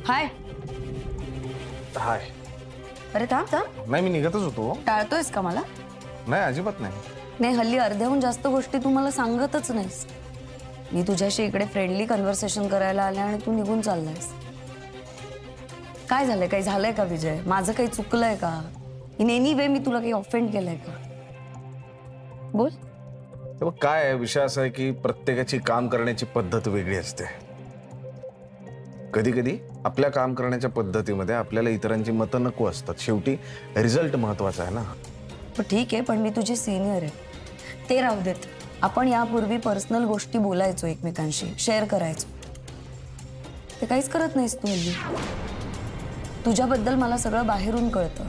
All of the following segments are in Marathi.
हाय हाय. अरे थांब थांब. नाही मी निघतच होतो. टाळतोयस का मला? नाही अजिबात नाही. नाही हल्ली अर्ध्याहून जास्त गोष्टी तू मला सांगतच नाहीस. मी तुझ्याशी इकडे फ्रेंडली कन्व्हर्सेशन करायला आले आणि तू निघून चाललायस. काय झालंय? काही झालंय का विजय? माझं काही चुकलंय का? इन एनी वे मी तुला काही ऑफेंड केलंय का? बोल. काय आहे विषय असा आहे की प्रत्येकाची काम करण्याची पद्धत वेगळी असते. कधी कधी आपल्या काम करण्याच्या पद्धतीमध्ये आपल्याला इतरांची मतं नको असतात. शेवटी रिझल्ट महत्वाचा आहे ना. ठीक आहे, पण मी तुझी सिनियर आहे. ते राहू देत. आपण यापूर्वी पर्सनल गोष्टी बोलायचो, एकमेकांशी शेअर करायचो. ते काहीच करत नाहीस तू हल्ली. तुझ्याबद्दल मला सगळं बाहेरून कळतं.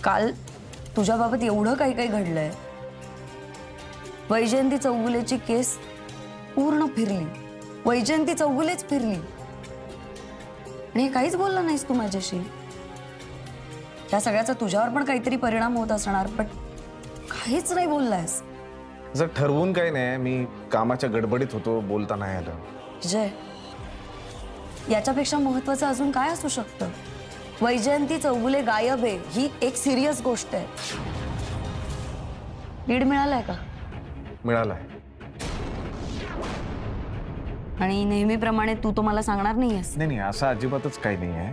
काल तुझ्याबाबत एवढं काही काही घडलंय. वैजयंती चौगुलेची केस पूर्ण फिरली. वैजयंती चौगुलेच फिरली आणि हे काहीच बोलला नाहीस तू माझ्याशी. या सगळ्याचा तुझ्यावर पण काहीतरी परिणाम होत असणार, पण काहीच नाही बोललायस. जर ठरवून काही नाही, मी कामाच्या गडबडीत होतो, बोलता नाही आलं. विजय, याच्यापेक्षा महत्वाचं अजून काय असू शकतं? वैजयंती चौगुले गायब आहे ही एक सिरियस गोष्ट आहे. लीड मिळालाय का? मिळालाय. आणि नेहमीप्रमाणे तू तो मला सांगणार नाहीयेस? नाही नाही, असं अजिबातच काही नाही आहे.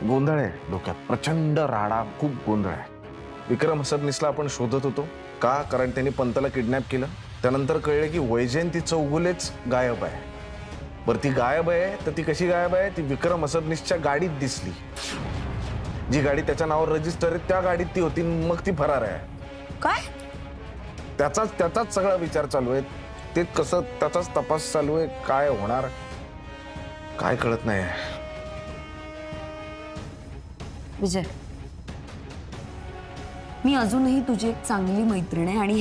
गोंधळ आहे डोक्यात, प्रचंड राडा, खूप गोंधळ आहे. विक्रम सबनीसला आपण शोधत होतो का? कारण त्यांनी पंतला किडनॅप केलं. त्यानंतर कळलं की वैजयंती चौगुलेच गायब आहे. बरं ती गायब आहे तर ती कशी गायब आहे? ती विक्रम सबनीसच्या गाडीत दिसली. जी गाडी त्याच्या नावावर रजिस्टर आहे त्या गाडीत ती होती, मग ती फरार आहे. काय? त्याचाच सगळा विचार चालू आहे. ते कसं त्याचाच तपास चालू आहे. काय होणार काय कळत नाही. विजय, मी अजूनही तुझी एक चांगली मैत्रीण आहे आणि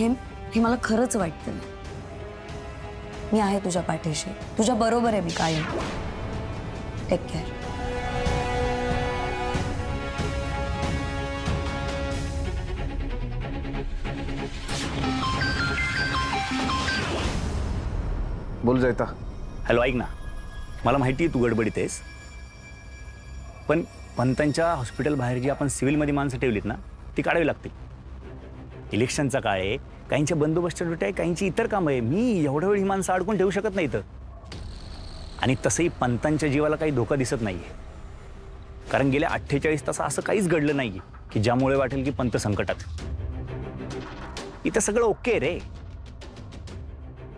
हे मला खरंच वाटतं. मी आहे तुझ्या पाठीशी, तुझ्या बरोबर आहे मी कायम. Take care. बोल जायता. हॅलो, ऐक ना, मला माहिती आहे तू गडबडीत आहेस, पण पंतांच्या हॉस्पिटल बाहेर जी आपण सिव्हिलमध्ये माणसं ठेवलीत ना ती काढावी लागतील. इलेक्शनचा काळ आहे, काहींच्या बंदोबस्ताच्या ड्युटी आहे, काहींची इतर कामं आहे. मी एवढ्या वेळ ही माणसं अडकून ठेवू शकत नाही इथं. आणि तसंही पंतांच्या जीवाला काही धोका दिसत नाही आहे, कारण गेल्या 48 तास असं काहीच घडलं नाही की ज्यामुळे वाटेल की पंत संकटात. इथं सगळं ओके रे.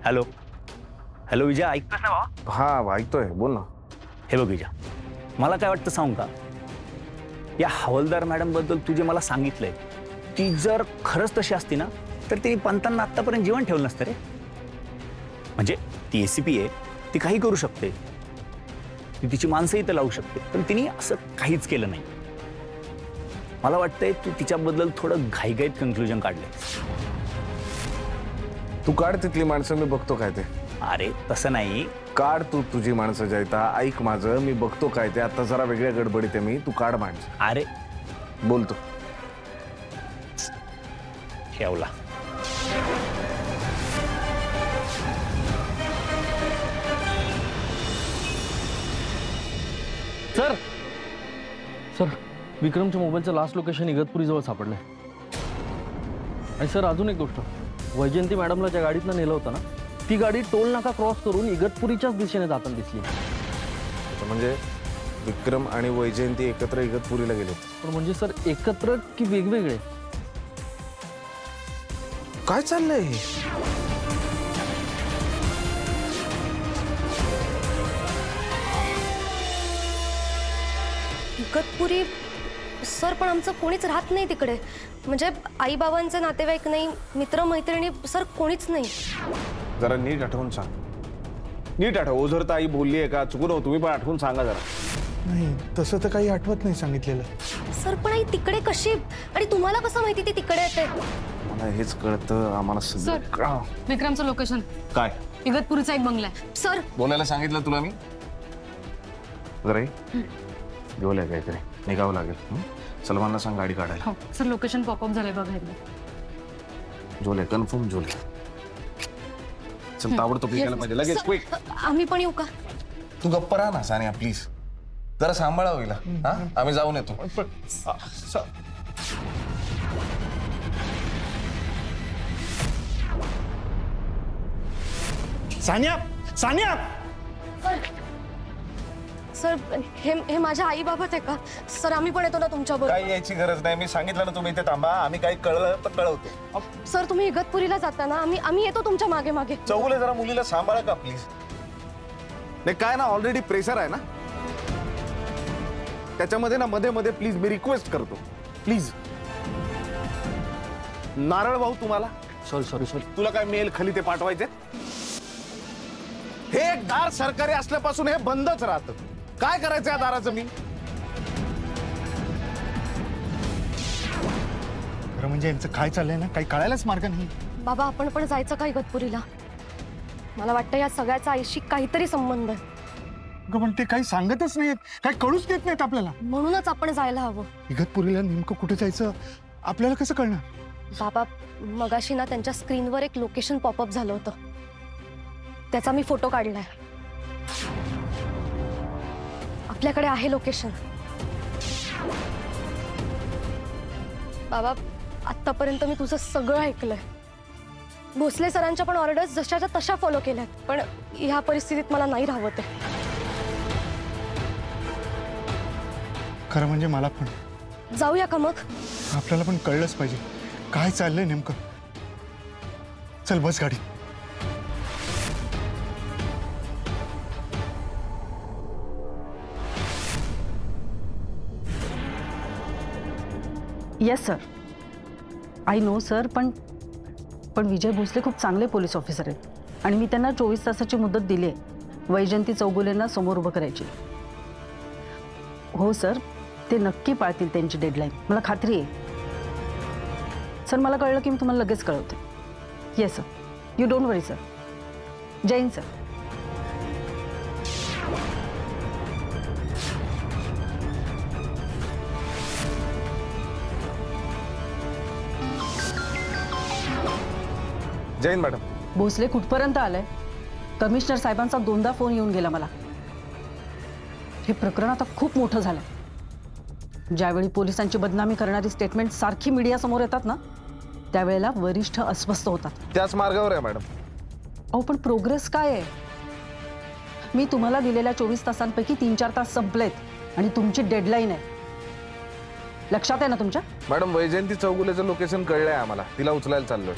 हॅलो हॅलो विजय, ऐकतोस ना बाबा? हा ऐकतोय, बोल ना. हे बघ विजय, मला काय वाटतं सांगू का? या हवालदार मॅडम बद्दल तू जे मला सांगितलंय ती जर खरंच तशी असती ना तर ती पंतांना आतापर्यंत जीवन ठेवलं नसतं रे. म्हणजे ती एसीपी आहे, ती काही करू शकते, ती तिची माणसं इथं लावू शकते, पण तिने असं काहीच केलं नाही. मला वाटतंय तू तिच्याबद्दल थोडं घाईघाईत कन्क्लुजन काढलंय. तू काढ तिथली माणसं, मी बघतो काय ते. अरे तसं नाही. काढ तू तुझी माणसं जयता. ऐक माझं, मी बघतो काय ते. आता जरा वेगळ्या गडबडीत आहे मी. तू काढ माणसं. अरे बोलतो. ठेवला. सर सर विक्रमच्या मोबाईलचं लास्ट लोकेशन इगतपुरीजवळ सापडलंय. आणि सर अजून एक गोष्ट, वैजयंती मॅडमला ज्या गाडीतनं नेलं होतं ना ती गाडी टोल नाका क्रॉस करून इगतपुरीच्याच दिशेने जाताना दिसली. म्हणजे विक्रम आणि वैजयंती एकत्र इगतपुरीला गेलेत. पण म्हणजे सर एकत्र की वेगवेगळे? काय चाललंय हे? इगतपुरी? सर पण आमचं कोणीच राहत नाही तिकडे. म्हणजे आई बाबांचे नातेवाईक नाही, मित्र मैत्रिणी, सर कोणीच नाही. जरा नीट आठवून सांग. नीट आठव. ओझरता आई बोलली आहे का? चुकून हो, तुम्ही पण आठवून सांगा जरा. नाही तसं तर काही आठवत नाही सांगितलेलं. सर पण आई तिकडे कशी? आणि तुम्हाला कसं माहिती ती तिकडे येते? मला हेच कळतं. आम्हाला सगळं. विक्रमचं लोकेशन काय? इगतपुरीचा एक बंगला आहे. सर बोलायला सांगितलं तुला मी. जरा जेवलंय काहीतरी, निघावं लागेल. सलमानला सांग गाडी काढायला. हो सर, लोकेशन पॉपअप झालंय बघायला. झोले कन्फर्म झोले. चल ताबडतोब निघायला पाहिजे लगेच. क्विक. आम्ही पण येऊ का? तू गप्प राहा ना सानिया प्लीज, जरा सांभाळा होईल हा, आम्ही जाऊन येतो. सानिया सानिया सर हे माझ्या आई बाबत आहे का सर? आम्ही पण येतो ना तुमच्याबरोबर. काही यायची गरज नाही, मी सांगितलं ना तुम्ही इथे थांबा, आम्ही काही कळलं तर कळवतो. सर तुम्ही इगतपुरीला जाता ना, आम्ही येतो तुमच्या मागे मागे. चौगुले जरा मुलीला सांभाळा का प्लीज. नाही काय ना, ऑलरेडी प्रेशर आहे ना त्याच्यामध्ये ना, मध्ये मध्ये प्लीज मी रिक्वेस्ट करतो प्लीज. नारळ भाऊ तुम्हाला सॉरी तुला काय मेल खाली ते पाठवायचे? हे दार सरकारी असल्यापासून हे बंदच राहतं. काय करायचं या दाराचं मी? खरं म्हणजे यांचं काय चाललंय ना, काही कळायलाच मार्ग नाही. बाबा आपण पण जायचं का इगतपुरीला? मला वाटतं या सगळ्याचा आईशी काहीतरी संबंध आहे. अगं पण ते काही सांगतच नाहीत, काही कळूच देत नाहीत आपल्याला. म्हणूनच आपण जायला हवं. इगतपुरीला नेमकं कुठे जायचं आपल्याला कसं कळणार? बाबा मगाशी ना त्यांच्या स्क्रीनवर एक लोकेशन पॉपअप झालं होतं, त्याचा मी फोटो काढलाय. आपल्याकडे आहे लोकेशन. बाबा आतापर्यंत मी तुझं सगळं ऐकलंय. भोसले सरांच्या पण ऑर्डर्स जशाच्या तशा फॉलो केल्यात, पण ह्या परिस्थितीत मला नाही राहवत आहे. खरं म्हणजे मला पण जाऊया का मग? आपल्याला पण कळलंच पाहिजे काय चाललंय नेमकं. चल बस गाडी. Yes sir, I know sir, पण विजय भोसले खूप चांगले पोलीस ऑफिसर आहेत आणि मी त्यांना 24 तासाची मुदत दिली आहे वैजयंती चौगुलेंना समोर उभं करायची. हो सर, ते नक्की पाळतील त्यांची डेडलाईन, मला खात्री आहे. सर मला कळलं की मी तुम्हाला लगेच कळवते. Yes sir, you don't worry sir. जय हिंद सर. जैन मॅडम. भोसले कुठपर्यंत आलंय? कमिशनर साहेबांचा 2दा फोन येऊन गेला मला. हे प्रकरण आता खूप मोठं झालंय. ज्यावेळी पोलिसांची बदनामी करणारी स्टेटमेंट सारखी मीडिया समोर येतात ना, त्यावेळेला वरिष्ठ अस्वस्थ होतात. त्याच मार्गावर आहे मॅडम. अहो पण प्रोग्रेस काय आहे? मी तुम्हाला दिलेल्या 24 तासांपैकी 3-4 तास संपलेत आणि तुमची डेडलाईन आहे. लक्षात आहे ना तुमच्या? मॅडम वैजयंती चौगुलेचं लोकेशन कळलंय आम्हाला, तिला उचलायला चाललोय.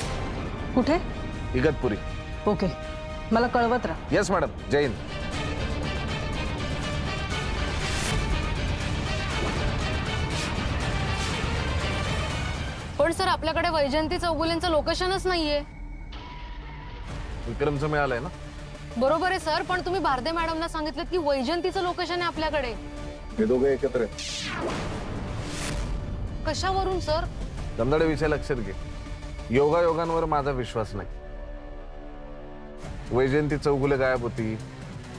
कुठे? इगतपुरी. ओके, मला कळवत राहा. Yes madam. जैन. पण सर आपल्याकडे वैजयंती चौगुलेंचं लोकेशनच नाहीये. विक्रमचं मिळालंय ना? बरोबर आहे सर, पण तुम्ही भारदे मॅडमला सांगितलं की वैजयंतीचं लोकेशन आहे आपल्याकडे. हे दोघे एकत्र आहेत. कशावरून सर? दमदाडे विषय लक्षात घे. योगायोगांवर माझा विश्वास नाही. वैजयंती चौगुले गायब होती,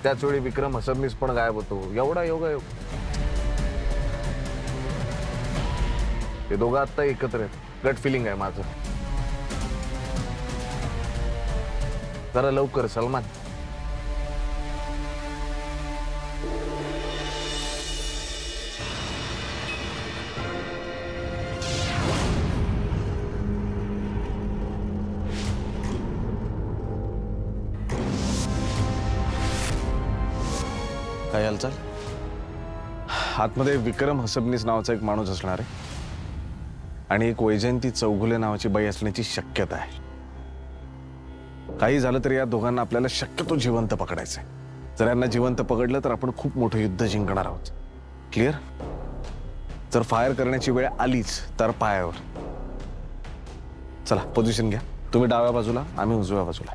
त्याच वेळी विक्रम हसबनीस पण गायब होतो. एवढा योगायोग. हे दोघं आता एकत्र आहेत. गट फिलिंग आहे माझं. जरा लवकर सलमान. काय हालचाल? आतमध्ये विक्रम हसबनीस नावाचा एक माणूस असणार आहे आणि एक वैजयंती चौगुले नावाची बाई असण्याची शक्यता आहे. काही झालं तरी या दोघांना आपल्याला शक्यतो जिवंत पकडायचंय. जर यांना जिवंत पकडलं तर आपण खूप मोठं युद्ध जिंकणार आहोत. क्लिअर? जर फायर करण्याची वेळ आलीच तर पायावर. चला पोझिशन घ्या. तुम्ही डाव्या बाजूला, आम्ही उजव्या बाजूला.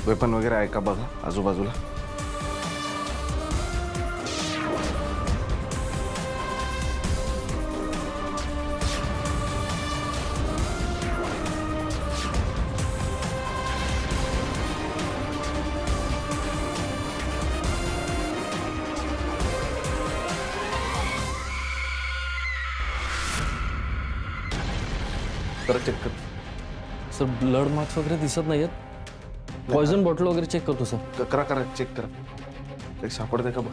वेपन वगैरे आहे का बघा आजूबाजूला. तर चेक कर. सर ब्लड मार्क्स वगैरे दिसत नाहीयेत. पॉइझन बॉटल वगैरे चेक करतो सर. करा चेक करा. काही सापडते का बघ.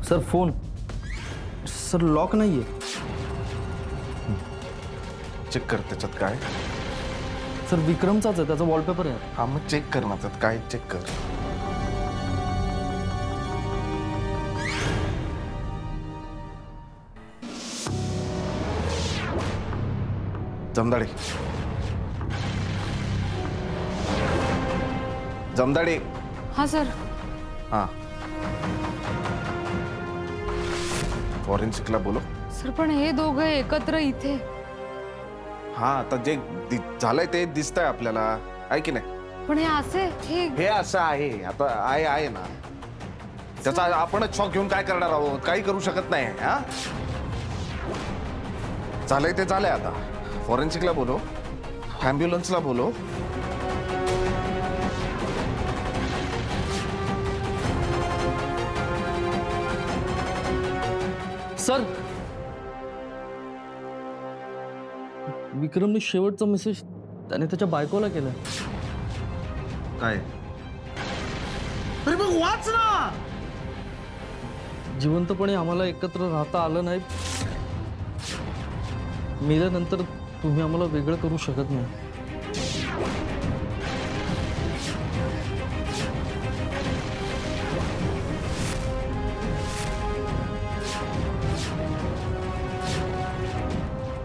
सर फोन सर लॉक नाहीये. चेक कर त्याच्यात काय. सर विक्रमचाच आहे, त्याचा वॉलपेपर आहे. हा मग चेक कर ना त्यात काय चेक कर. जमदाडे. हा सर. हा फॉरेन्सिकला बोलो. सर पण हे दोघं एकत्र इथे. हा आता जे झालंय ते दिसतंय आपल्याला आहे की नाही. पण हे असे हे असं आहे. आता आहे ना त्याचा आपणच शॉक घेऊन काय करणार आहोत. काही करू शकत नाही. हा झालंय ते झालंय. आता फॉरेन्सिकला बोलो, ॲम्ब्युलन्सला बोलो. सर विक्रमने शेवटचा मेसेज त्याने त्याच्या बायकोला केलाय. काय. अरे मग वाच ना. जिवंतपणे आम्हाला एकत्र राहता आलं नाही. मेल्यानंतर तुम्ही आम्हाला वेगळं करू शकत नाही.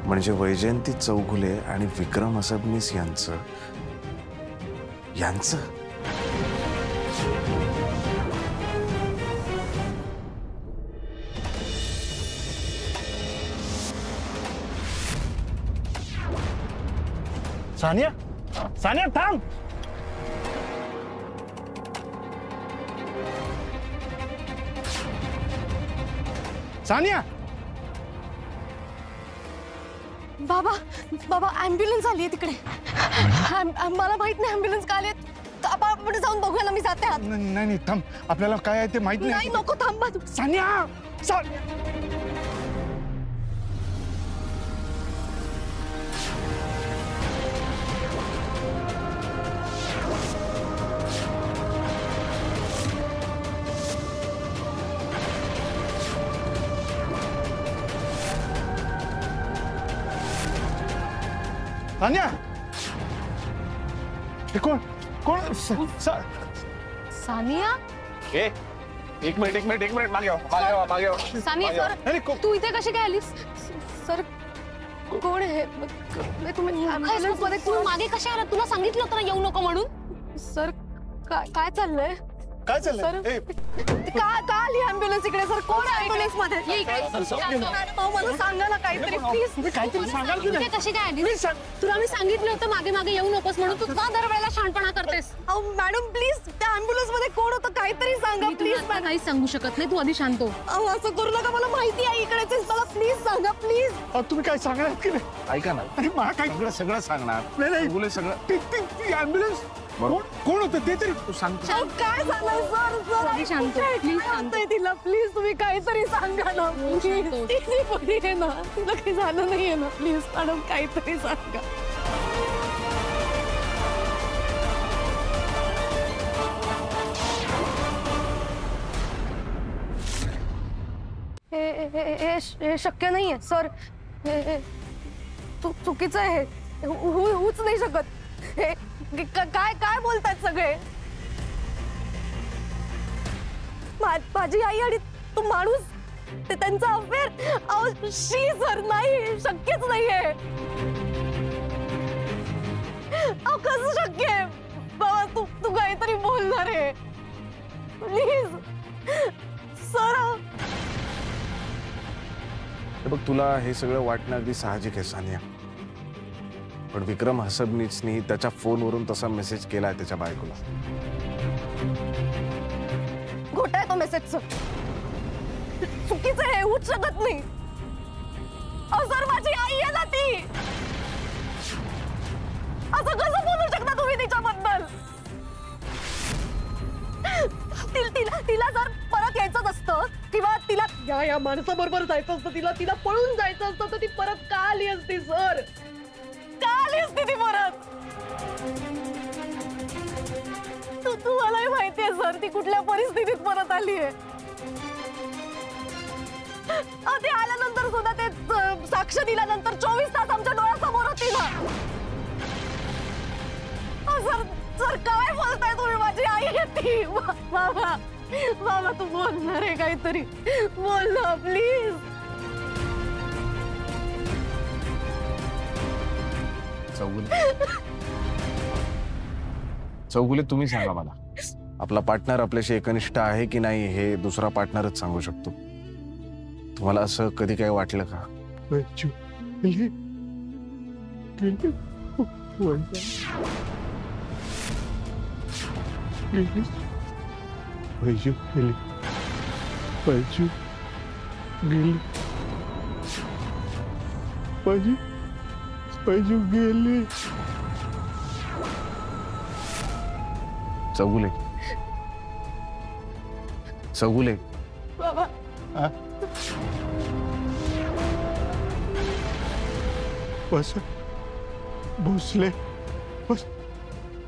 म्हणजे वैजयंती चौगुले आणि विक्रम सबनीस यांचं सानिया थांब. सानिया. बाबा ॲम्ब्युलन्स आली आहे तिकडे. मला माहित नाही ॲम्ब्युलन्स का आली. आपण जाऊन बघूया ना. मी जाते आत. नाही थांब. आपल्याला काय आहे ते माहित नाही. नको थांबा. सानिया. सानिया. कोण सानिया. एक मिनिट मागे. सानिया सर तू इथे कशी काय आलीस. सर कोण आहे. तुम्ही ॲम्ब्युलन्समध्ये तू मागे कशी आला. तुला सांगितलं होतं ना येऊ नको म्हणून. सर काय चाललंय. सर का आली ॲम्ब्युलन्स इकडे. सर कोण आहे ॲम्ब्युलन्स मध्ये. मला सांगा ना काहीतरी प्लीज. काहीतरी सांगाल की नाही. कशी काय आली. तुला मी सांगितलं होतं मागे येऊ नकोस म्हणून. तू का दरवेळेला शाणपणा करतेस. मॅडम प्लीज त्या ॲम्ब्युलन्स मध्ये कोण होतं काहीतरी सांगा प्लीज. काहीच सांगू शकत नाही. तू आधी शांत हो. असं करू नका. मला माहिती आहे इकडेच. मला प्लीज सांगा प्लीज. तुम्ही काय सांगणार की नाही. ऐका ना. अरे मला काय सगळं सांगणार. नाही सगळं ॲम्ब्युलन्स कोण होतं ते तरी तू सांग. काय झालं सर. शांत सांगताय तिला प्लीज. तुम्ही काहीतरी सांगा ना. ती बरी आहे ना. तिला काही झालं नाहीये ना. प्लीज मॅडम काहीतरी सांगा. हे शक्य नाहीये सर. चुकीचं आहे. होऊच नाही शकत. काय बोलतात सगळे. माझी आई आणि तो माणूस ते त्यांचा अफेअर. शी सर नाही शक्यच नाहीये. कसं शक्य आहे. बाबा तू काहीतरी बोलणार आहे प्लीज. सर हे बघ, तुला हे सगळं वाटणं अगदी साहजिक आहे सानिया, पण विक्रम हसबनीसनी त्याच्या फोनवरून तसा मेसेज केलाय त्याच्या बायकोला. खोटा आहे तो मेसेज सर. चुकीचं हे होऊच शकत नाही. सर माझी आई आहे ना ती. असं कसं बोलू शकता तुम्ही तिच्याबद्दल? तिला जर परत यायचंच असतं किंवा तिला या माणसाबरोबर जायचं असतं, तिला पळून जायचं असतं, तर ती परत का आली असती सर? का आली असती ती परत? तुम्हालाही माहितीये सर ती कुठल्या परिस्थितीत परत आली आहे. ते आल्यानंतर सुद्धा ते साक्ष दिल्यानंतर 24 तास आमच्या डोळ्यासमोर होती ना. सर काय बोलताय तुम्ही? माझी आई आहे ती. बाबा तू बोलणार आहे काहीतरी? बोल ना प्लीज. चौगुले, तुम्ही सांगा मला, आपला पार्टनर आपल्याशी एकनिष्ठ आहे की नाही हे दुसरा पार्टनरच सांगू शकतो. तुम्हाला असं कधी काही वाटलं का? चौगुले, चौगुले, बाबा बस भोसले, बस.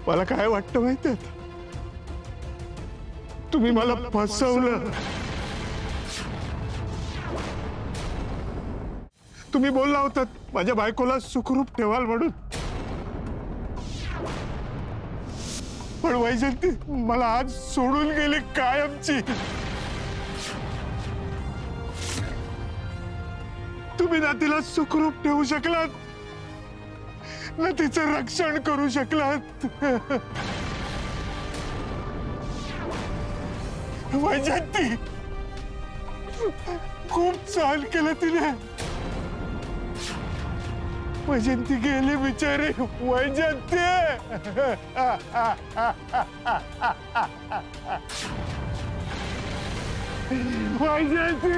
मला काय वाटतं माहितीये? तुम्ही मला फसवलं. तुम्ही बोलला होतात माझ्या बायकोला सुखरूप ठेवाल म्हणून, पण वैजंती मला आज सोडून गेली कायमची. तुम्ही ना तिला सुखरूप ठेवू शकलात ना तिचं रक्षण करू शकलात. वैजंती खूप सहन केलं तिने. वैजंती गेली बिचारी. वैजंती वैजंती